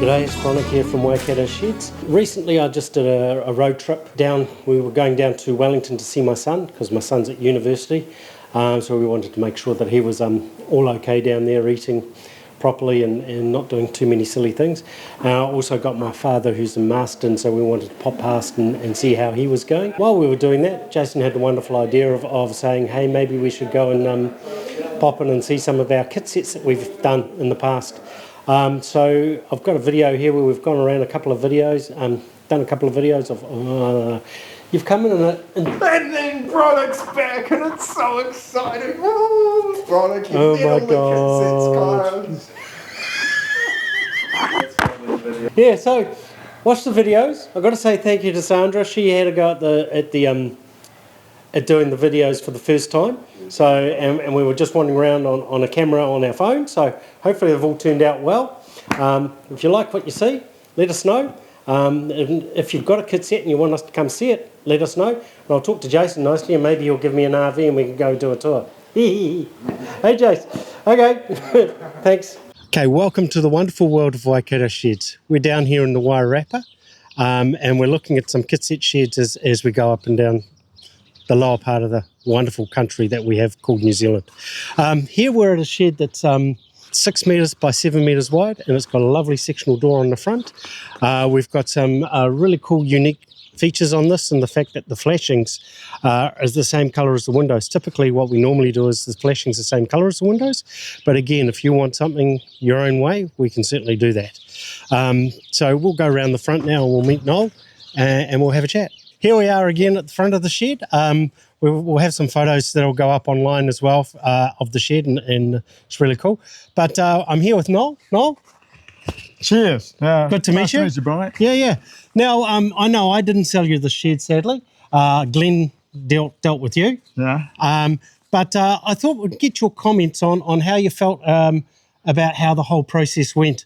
G'day, it's Bronek here from Waikato Sheds. Recently I just did a road trip down. We were going down to Wellington to see my son because my son's at university. So we wanted to make sure that he was all okay down there, eating properly and not doing too many silly things. I also got my father who's in Marston, so we wanted to pop past and see how he was going. While we were doing that, Jason had the wonderful idea of saying, hey, maybe we should go and pop in and see some of our kitsets that we've done in the past. So I've got a video here where we've gone around a couple of videos, done a couple of videos of, you've come in and then Bronek's back and it's so exciting. Oh, Bronek, oh my God. Yeah, so watch the videos. I've got to say thank you to Sandra. She had a go at doing the videos for the first time. So and we were just wandering around on a camera on our phone. So hopefully they've all turned out well. If you like what you see, let us know. If you've got a kitset and you want us to come see it, let us know. And I'll talk to Jason nicely and maybe he'll give me an RV and we can go do a tour. Hey Jason. Okay, thanks. Okay, welcome to the wonderful world of Waikato Sheds. We're down here in the Wairarapa and we're looking at some kitset sheds as we go up and down the lower part of the wonderful country that we have called New Zealand. Here we're at a shed that's 6 metres by 7 metres wide, and it's got a lovely sectional door on the front. We've got some really cool, unique features on this, and the fact that the flashings is the same colour as the windows. Typically what we normally do is the flashings the same colour as the windows, but again, if you want something your own way, we can certainly do that. So we'll go around the front now and we'll meet Noel and we'll have a chat. Here we are again at the front of the shed. We'll have some photos that'll go up online as well of the shed, and it's really cool. But I'm here with Noel. Noel? Cheers. Good to meet you. Nice to meet you, Bronek. Yeah. Now, I know I didn't sell you the shed, sadly. Glenn dealt with you. Yeah. But I thought we'd get your comments on how you felt about how the whole process went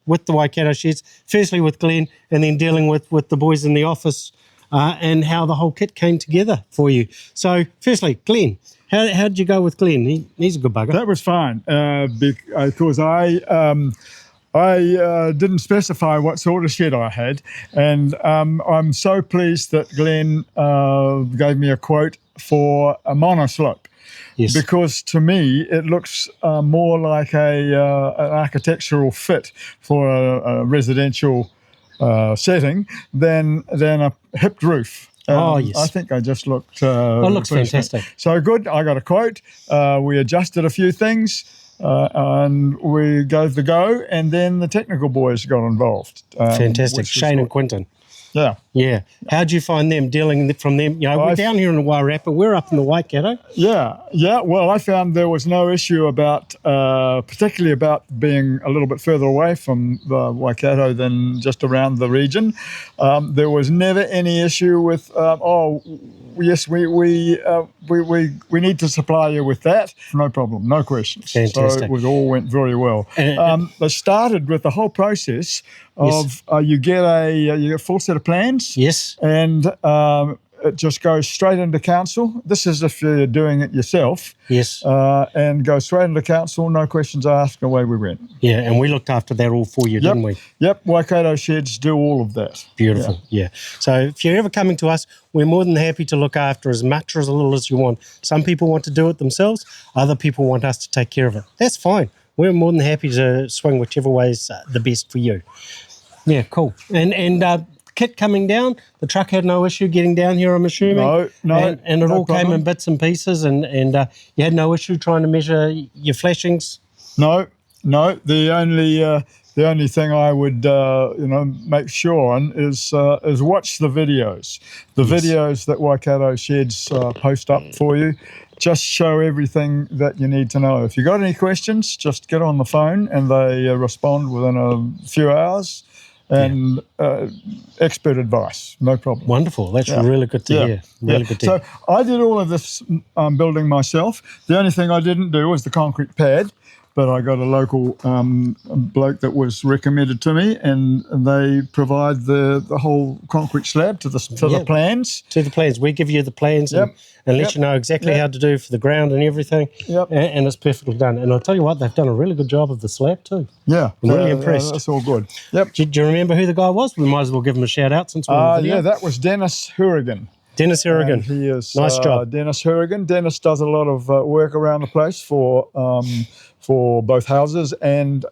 with the Waikato Sheds. Firstly with Glenn, and then dealing with the boys in the office and how the whole kit came together for you. So, firstly, Glenn, how did you go with Glenn? He's a good bugger. That was fine because I didn't specify what sort of shed I had, and I'm so pleased that Glenn gave me a quote for a monoslope. Yes. Because to me it looks more like an architectural fit for a residential setting than a hipped roof. Yes. I think I just looked... it looks fantastic. So good, I got a quote. We adjusted a few things and we gave the go, and then the technical boys got involved. Fantastic. Shane and Quinton. Yeah. How'd you find them dealing from them? You know, we're down here in the Wairarapa. We're up in the Waikato. Yeah. Well, I found there was no issue about, particularly about being a little bit further away from the Waikato than just around the region. There was never any issue with, yes, we need to supply you with that. No problem, no questions. Fantastic. So it all went very well. They started with the whole process of you get a full set of plans. Yes. And it just goes straight into council. This is if you're doing it yourself. Yes. And go straight into council, no questions asked, and away we went. Yeah, and we looked after that all for you, didn't we? Yep, Waikato Sheds do all of that. Beautiful, yeah. So if you're ever coming to us, we're more than happy to look after as much or as little as you want. Some people want to do it themselves, other people want us to take care of it. That's fine. We're more than happy to swing whichever way is the best for you. Yeah, cool. And kit coming down, the truck had no issue getting down here, I'm assuming. No. And it all problem. came in bits and pieces, and you had no issue trying to measure your flashings? No. The only thing I would make sure on is watch the videos. The videos that Waikato Sheds post up for you just show everything that you need to know. If you got any questions, just get on the phone and they respond within a few hours. And expert advice, no problem. Wonderful. That's really good to hear. Really good to hear. So I did all of this building myself. The only thing I didn't do was the concrete pad, but I got a local bloke that was recommended to me, and they provide the whole concrete slab to the plans. To the plans. We give you the plans and let you know exactly how to do for the ground and everything. Yep. And it's perfectly done. And I'll tell you what, they've done a really good job of the slab too. Yeah. I'm really impressed. That's all good. Yep. Do you remember who the guy was? We might as well give him a shout out since we're on the video. Yeah, that was Dennis Hourigan. Dennis Hourigan. He is nice job. Dennis Hourigan. Dennis does a lot of work around the place for both houses and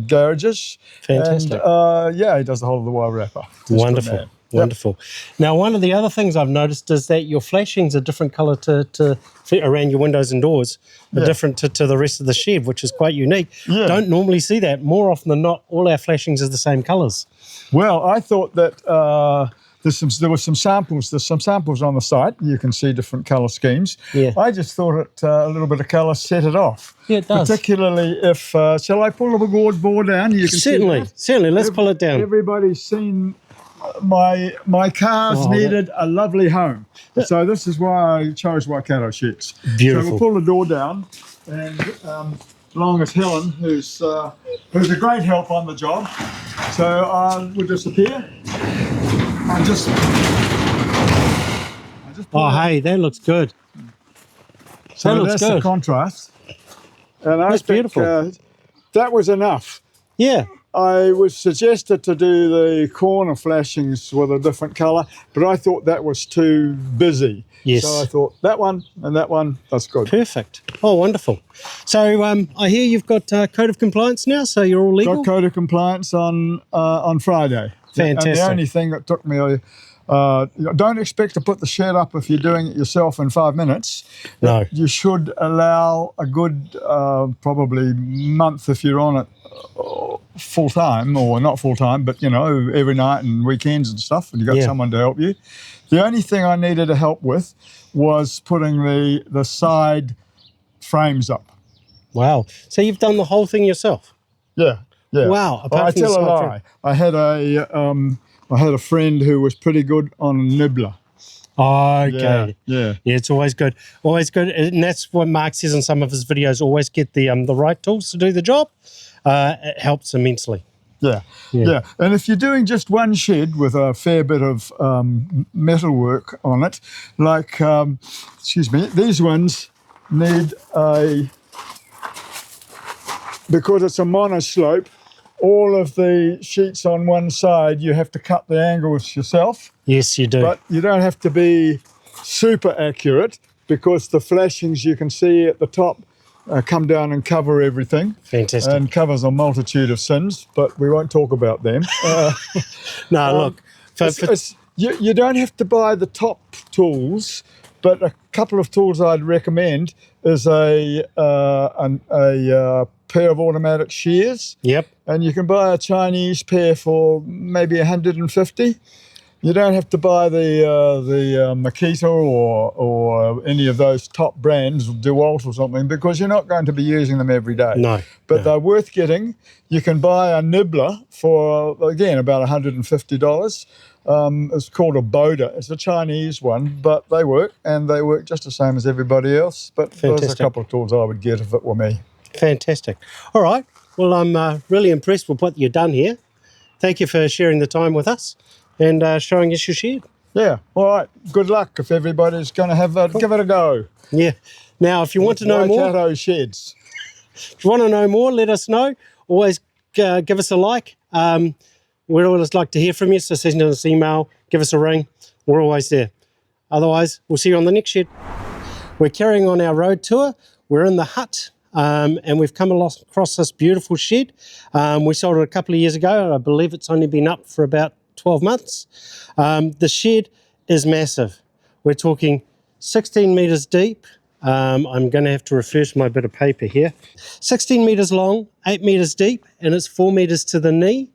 garages. Fantastic. And he does the whole of the Wairarapa. Wonderful. Wonderful. Now, one of the other things I've noticed is that your flashings are different colour to around your windows and doors, are different to the rest of the shed, which is quite unique. Yeah. Don't normally see that. More often than not, all our flashings are the same colours. Well, I thought that there were some samples. There's some samples on the site. You can see different colour schemes. Yeah. I just thought a little bit of colour set it off. Yeah, it does. Particularly if, shall I pull the board down? You can Certainly. Let's pull it down. Everybody's seen my cars needed a lovely home. So this is why I chose Waikato Sheds. Beautiful. So we'll pull the door down, and along with Helen, who's a great help on the job. So we'll disappear. I just hey, that looks good. So that looks that's good. the contrast. And That's beautiful. That was enough. Yeah. I was suggested to do the corner flashings with a different colour, but I thought that was too busy. Yes. So I thought that one and that one, that's good. Perfect. Oh, wonderful. So I hear you've got code of compliance now, so you're all legal? Got code of compliance on Friday. Fantastic. And the only thing that took me, don't expect to put the shed up if you're doing it yourself in 5 minutes. No. You should allow a good probably month if you're on it full time, or not full time, but every night and weekends and stuff, and you got someone to help you. The only thing I needed to help with was putting the side frames up. Wow. So you've done the whole thing yourself? Yeah. Wow. I tell a lie. I had a friend who was pretty good on a nibbler. Oh, okay. Yeah. It's always good. Always good. And that's what Mark says in some of his videos. Always get the right tools to do the job. It helps immensely. Yeah. And if you're doing just one shed with a fair bit of metalwork on it, like, these ones need because it's a monoslope, all of the sheets on one side, you have to cut the angles yourself. Yes, you do. But you don't have to be super accurate, because the flashings you can see at the top come down and cover everything. Fantastic. And covers a multitude of sins, but we won't talk about them. Look. You don't have to buy the top tools, but a couple of tools I'd recommend is a pair of automatic shears. Yep. And you can buy a Chinese pair for maybe 150. You don't have to buy the Makita or any of those top brands, DeWalt or something, because you're not going to be using them every day. No. But they're worth getting. You can buy a nibbler for, again, about $150. It's called a Boda. It's a Chinese one, but they work, and they work just the same as everybody else. But there's a couple of tools I would get if it were me. Fantastic. All right. Well, I'm really impressed with what you've done here. Thank you for sharing the time with us and showing us your shed. Yeah. All right. Good luck if everybody's going to give it a go. Yeah. Now, if you want to know more, Waikato Sheds. If you want to know more, let us know. Always give us a like. We'd always like to hear from you, so send us an email, give us a ring. We're always there. Otherwise, we'll see you on the next shed. We're carrying on our road tour. We're in the hut, and we've come across this beautiful shed. We sold it a couple of years ago. I believe it's only been up for about 12 months. The shed is massive. We're talking 16 metres deep. I'm going to have to refer to my bit of paper here. 16 metres long, 8 metres deep, and it's 4 metres to the knee.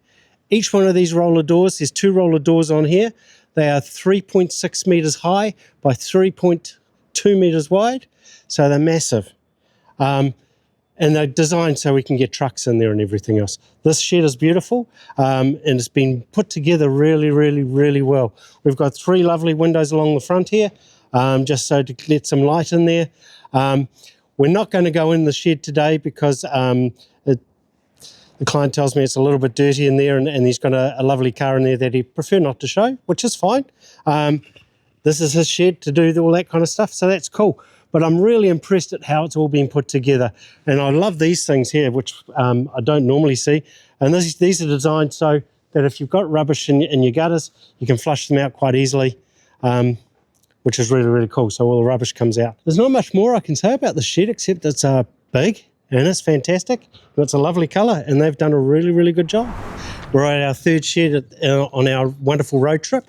Each one of these roller doors, there's 2 roller doors on here. They are 3.6 metres high by 3.2 metres wide, so they're massive. And they're designed so we can get trucks in there and everything else. This shed is beautiful, and it's been put together really, really, really well. We've got 3 lovely windows along the front here, just so to let some light in there. We're not going to go in the shed today because the client tells me it's a little bit dirty in there, and he's got a lovely car in there that he'd prefer not to show, which is fine. This is his shed to do all that kind of stuff, so that's cool. But I'm really impressed at how it's all been put together. And I love these things here, which I don't normally see. And these are designed so that if you've got rubbish in your gutters, you can flush them out quite easily, which is really, really cool. So all the rubbish comes out. There's not much more I can say about the shed except it's big. And it's fantastic. It's a lovely colour, and they've done a really, really good job. We're at our third shed on our wonderful road trip.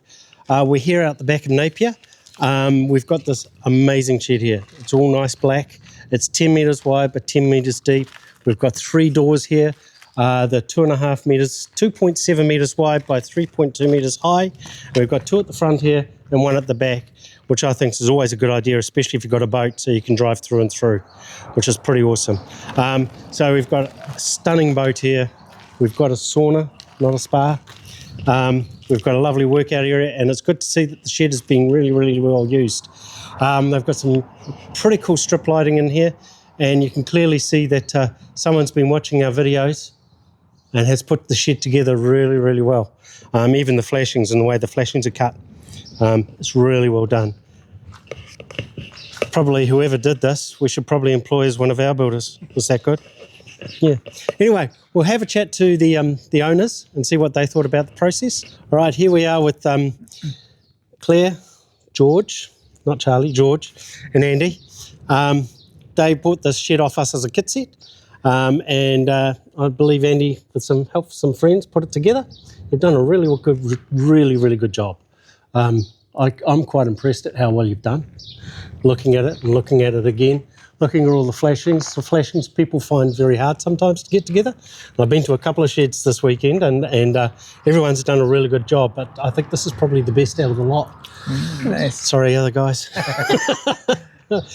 We're here out the back of Napier. We've got this amazing shed here. It's all nice black. It's 10 metres wide, but 10 metres deep. We've got 3 doors here. They're 2.5 metres, 2.7 metres wide by 3.2 metres high. And we've got 2 at the front here and 1 at the back, which I think is always a good idea, especially if you've got a boat, so you can drive through and through, which is pretty awesome. So we've got a stunning boat here. We've got a sauna, not a spa. We've got a lovely workout area, and it's good to see that the shed is being really, really well used. They've got some pretty cool strip lighting in here, and you can clearly see that someone's been watching our videos and has put the shed together really, really well. Even the flashings and the way the flashings are cut. It's really well done. Probably whoever did this, we should probably employ as one of our builders. Was that good? Yeah. Anyway, we'll have a chat to the owners and see what they thought about the process. All right, here we are with Claire, George, not Charlie, George, and Andy. They bought this shed off us as a kit set, and I believe Andy, with some help from some friends, put it together. You've done a really good job. I'm quite impressed at how well you've done. Looking at it and looking at it again, looking at all the flashings. The flashings people find very hard sometimes to get together. And I've been to a couple of sheds this weekend, and everyone's done a really good job, but I think this is probably the best out of the lot. Nice. Sorry, other guys.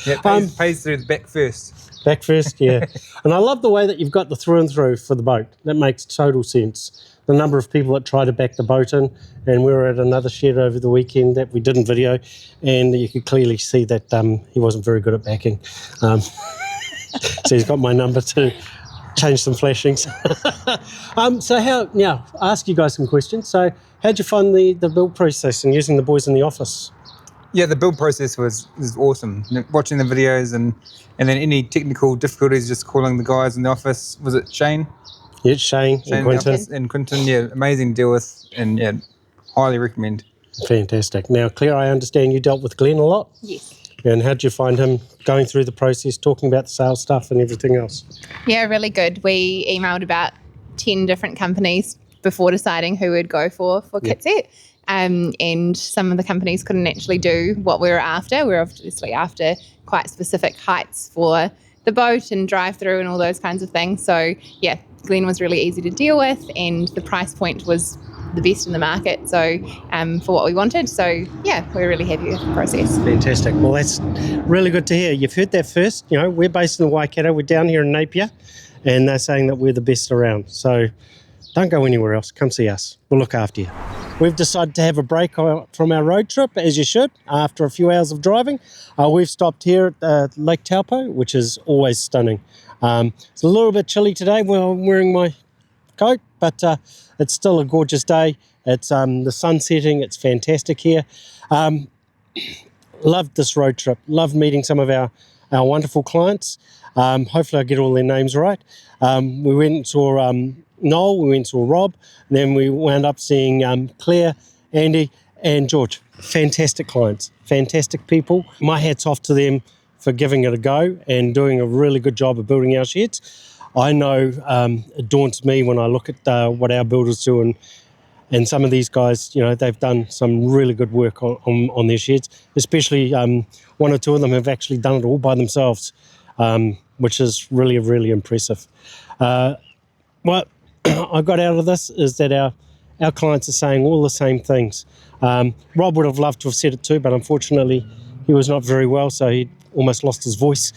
Yeah, pays through the back first. Back first, yeah. And I love the way that you've got the through and through for the boat. That makes total sense. The number of people that try to back the boat in, and we were at another shed over the weekend that we didn't video, and you could clearly see that he wasn't very good at backing. So he's got my number to change some flashings. So I'll ask you guys some questions. So how'd you find the build process and using the boys in the office? Yeah, the build process was awesome. Watching the videos and then any technical difficulties, just calling the guys in the office. Was it Shane? Yeah, Shane and Quentin. And Quentin, yeah, amazing to deal with, and yeah, highly recommend. Fantastic. Now, Claire, I understand you dealt with Glenn a lot. Yes. And how did you find him going through the process, talking about the sales stuff and everything else? Yeah, really good. We emailed about 10 different companies before deciding who we'd go for kitset. And some of the companies couldn't actually do what we were after. We were obviously after quite specific heights for the boat and drive through and all those kinds of things. So yeah, Glenn was really easy to deal with, and the price point was the best in the market, so for what we wanted. So yeah, we're really happy with the process. Fantastic. Well, that's really good to hear. You've heard that first. You know, we're based in Waikato. We're down here in Napier, and they're saying that we're the best around. So don't go anywhere else. Come see us. We'll look after you. We've decided to have a break from our road trip, as you should, after a few hours of driving. We've stopped here at Lake Taupo, which is always stunning. It's a little bit chilly today. Well, I'm wearing my coat, but it's still a gorgeous day. It's the sun setting. It's fantastic here. Loved this road trip. Loved meeting some of our wonderful clients. Hopefully I get all their names right. We went and saw Noel, we went and saw Rob, and then we wound up seeing Claire, Andy and George. Fantastic clients, fantastic people. My hat's off to them for giving it a go and doing a really good job of building our sheds. I know it daunts me when I look at what our builders do, and some of these guys, you know, they've done some really good work on their sheds, especially one or two of them have actually done it all by themselves, which is really, really impressive. What I got out of this is that our clients are saying all the same things. Rob would have loved to have said it too, but unfortunately he was not very well, so he almost lost his voice.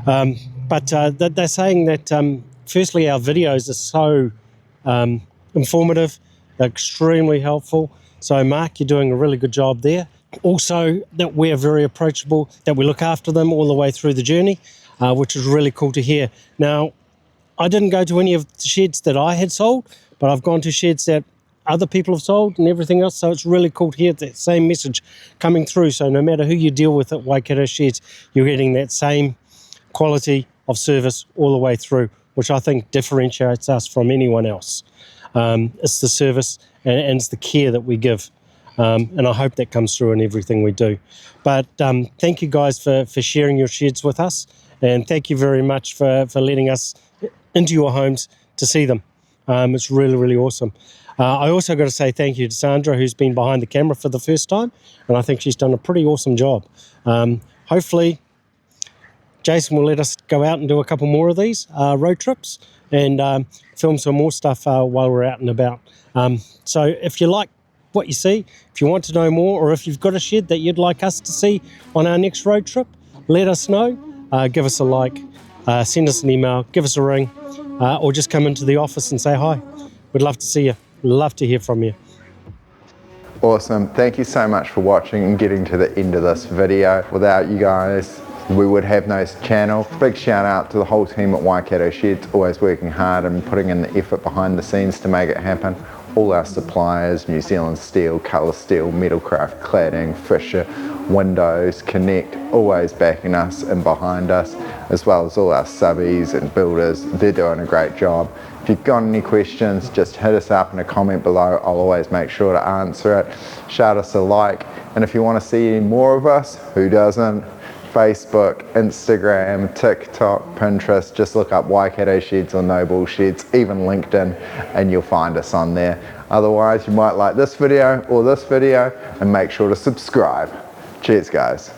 But they're saying that firstly our videos are so informative, extremely helpful. So Mark, you're doing a really good job there. Also that we're very approachable, that we look after them all the way through the journey. which is really cool to hear. Now, I didn't go to any of the sheds that I had sold, but I've gone to sheds that other people have sold and everything else, so it's really cool to hear that same message coming through. So no matter who you deal with at Waikato Sheds, you're getting that same quality of service all the way through, which I think differentiates us from anyone else. It's the service and it's the care that we give, and I hope that comes through in everything we do. But thank you guys for sharing your sheds with us, and thank you very much for letting us into your homes to see them. It's really, really awesome. I also got to say thank you to Sandra, who's been behind the camera for the first time, and I think she's done a pretty awesome job. Hopefully Jason will let us go out and do a couple more of these road trips and film some more stuff while we're out and about. So if you like what you see, if you want to know more, or if you've got a shed that you'd like us to see on our next road trip, let us know. Give us a like, send us an email, give us a ring, or just come into the office and say hi. We'd love to see you. Love to hear from you. Awesome. Thank you so much for watching and getting to the end of this video. Without you guys, we would have no channel. Big shout out to the whole team at Waikato Sheds, always working hard and putting in the effort behind the scenes to make it happen. All our suppliers, New Zealand Steel, Colour Steel, Metalcraft, Cladding, Fisher, Windows, Connect, always backing us and behind us, as well as all our subbies and builders. They're doing a great job. If you've got any questions, just hit us up in a comment below. I'll always make sure to answer it. Shout us a like. And if you want to see any more of us, who doesn't? Facebook, Instagram, TikTok, Pinterest, just look up Waikato Sheds or Noble Sheds, even LinkedIn, and you'll find us on there. Otherwise, you might like this video or this video, and make sure to subscribe. Cheers, guys.